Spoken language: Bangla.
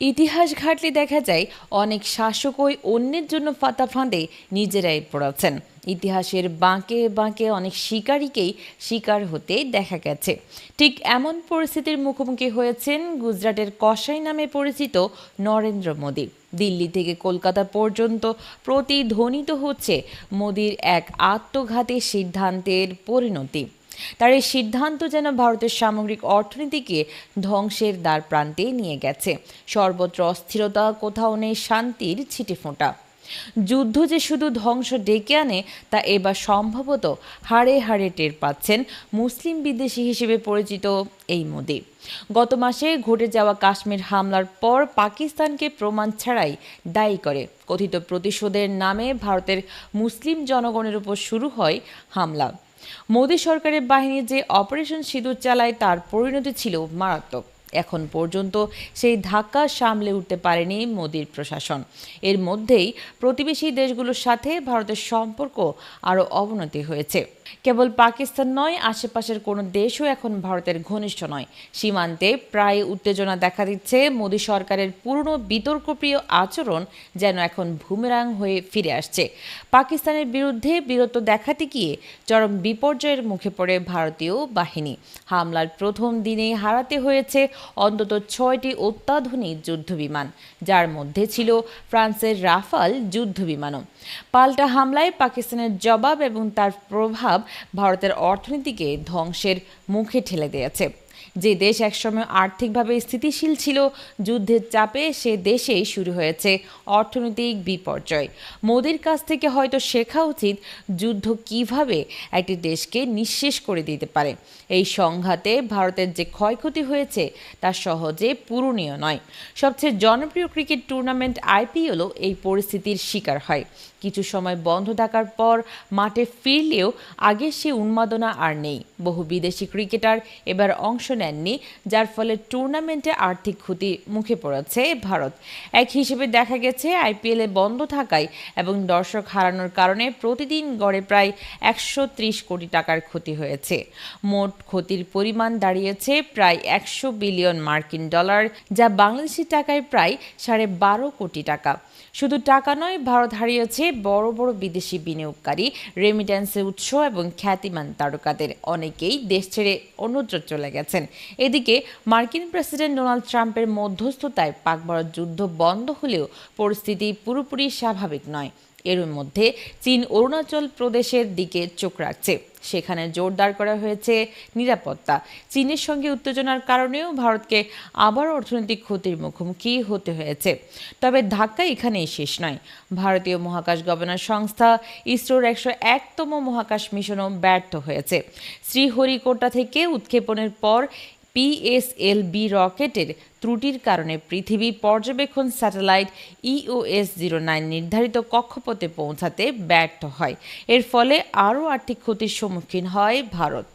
ইতিহাস ঘাটলে দেখা যায় অনেক শাসকই অন্যের জন্য ফাঁদে ফাঁদে নিজেরাই পড়েছেন। ইতিহাসের বাঁকে বাঁকে অনেক শিকারীকেই শিকার হতে দেখা গেছে। ঠিক এমন পরিস্থিতির মুখোমুখি হয়েছেন গুজরাটের কসাই নামে পরিচিত নরেন্দ্র মোদী। দিল্লি থেকে কলকাতা পর্যন্ত প্রতিধ্বনিত হচ্ছে মোদীর এক আত্মঘাতী সিদ্ধান্তের পরিণতি। তার এই সিদ্ধান্ত যেন ভারতের সামগ্রিক অর্থনীতিকে ধ্বংসের দ্বার প্রান্তে নিয়ে গেছে। সর্বত্র অস্থিরতা, কোথাও নেই শান্তির ছিটেফোঁটা। যুদ্ধ যে শুধু ধ্বংস ডেকে আনে তা এবার সম্ভবত হাড়ে হাড়ে টের পাচ্ছেন মুসলিম বিদ্বেষী হিসেবে পরিচিত এই মোদী। গত মাসে ঘটে যাওয়া কাশ্মীর হামলার পর পাকিস্তানকে প্রমাণ ছাড়াই দায়ী করে কথিত প্রতিশোধের নামে ভারতের মুসলিম জনগণের উপর শুরু হয় হামলা। মোদী সরকারের বাহিনী যে অপারেশন সিঁদুর চালায় তার পরিণতি ছিল মারাত্মক। এখন পর্যন্ত সেই ধাক্কা সামলে উঠতে পারেনি মোদীর প্রশাসন। এর মধ্যেই প্রতিবেশী দেশগুলোর সাথে ভারতের সম্পর্ক আরও অবনতি হয়েছে। কেবল পাকিস্তান নয়, আশেপাশের কোনো দেশও এখন ভারতের ঘনিষ্ঠ নয়। সীমান্তে প্রায় উত্তেজনা দেখা দিচ্ছে। মোদী সরকারের পুরনো বিতর্কপ্রিয় আচরণ যেন এখন বুমেরাং হয়ে ফিরে আসছে। পাকিস্তানের বিরুদ্ধে বীরত্ব দেখাতে গিয়ে চরম বিপর্যয়ের মুখে পড়ে ভারতীয় বাহিনী। হামলার প্রথম দিনেই হারাতে হয়েছে অন্তত 6টি অত্যাধুনিক যুদ্ধবিমান, যার মধ্যে ছিল ফ্রান্সের রাফাল যুদ্ধবিমানও। পাল্টা হামলায় পাকিস্তানের জবাব এবং তার প্রভাব ভারতের অর্থনীতিকে ধ্বংসের মুখে ঠেলে দিয়েছে। যে দেশ একসময় আর্থিকভাবে স্থিতিশীল ছিল, যুদ্ধের চাপে সে দেশেই শুরু হয়েছে অর্থনৈতিক বিপর্যয়। মোদির কাছ থেকে হয়তো শেখা উচিত যুদ্ধ কিভাবে একটি দেশকে নিঃশেষ করে দিতে পারে। এই সংঘাতে ভারতের যে ক্ষয়ক্ষতি হয়েছে তা সহজে পূরণীয় নয়। সবচেয়ে জনপ্রিয় ক্রিকেট টুর্নামেন্ট আইপিএলও এই পরিস্থিতির শিকার হয়। কিছু সময় বন্ধ থাকার পর মাঠে ফিরলেও আগের সে উন্মাদনা আর নেই। বহু বিদেশি ক্রিকেটার এবার অংশ নেননি, যার ফলে টুর্নামেন্টে আর্থিক ক্ষতির মুখে পড়েছে ভারত। এক হিসেবে দেখা গেছে আইপিএলে বন্ধ থাকায় এবং দর্শক হারানোর কারণে প্রতিদিন গড়ে প্রায় 130 কোটি টাকার ক্ষতি হয়েছে। মোট ক্ষতির পরিমাণ দাঁড়িয়েছে প্রায় 100 বিলিয়ন মার্কিন ডলার, যা বাংলাদেশি টাকায় প্রায় 12.5 কোটি টাকা। শুধু টাকা নয়, ভারত হারিয়েছে বড় বড় বিদেশি বিনিয়োগকারী, রেমিট্যান্সের উৎস এবং খ্যাতিমান তারকাদের। অনেকেই দেশ ছেড়ে অন্যত্র চলে গেছেন। এদিকে মার্কিন প্রেসিডেন্ট ডোনাল্ড ট্রাম্পের মধ্যস্থতায় পাক ভারত যুদ্ধ বন্ধ হলেও পরিস্থিতি পুরোপুরি স্বাভাবিক নয়। এর মধ্যে চীন অরুণাচল প্রদেশের দিকে চোখ রাখছে। সেখানে জোরদার করা হয়েছে নিরাপত্তা। চীনের সঙ্গে উত্তেজনার কারণেও ভারতকে আবার অর্থনৈতিক ক্ষতির মুখোমুখি হতে হয়েছে। তবে ধাক্কা এখানেই শেষ নয়। ভারতীয় মহাকাশ গবেষণা সংস্থা ইসরোর 101তম মহাকাশ মিশনও ব্যর্থ হয়েছে। শ্রীহরিকোটা থেকে উৎক্ষেপণের পর পিএসএলভি রকেটের ত্রুটির কারণে পৃথিবী পর্যবেক্ষণ স্যাটেলাইট EOS-09 নির্ধারিত কক্ষপথে পৌঁছাতে ব্যর্থ হয়। এর ফলে আরও আর্থিক ক্ষতির সম্মুখীন হয় ভারত।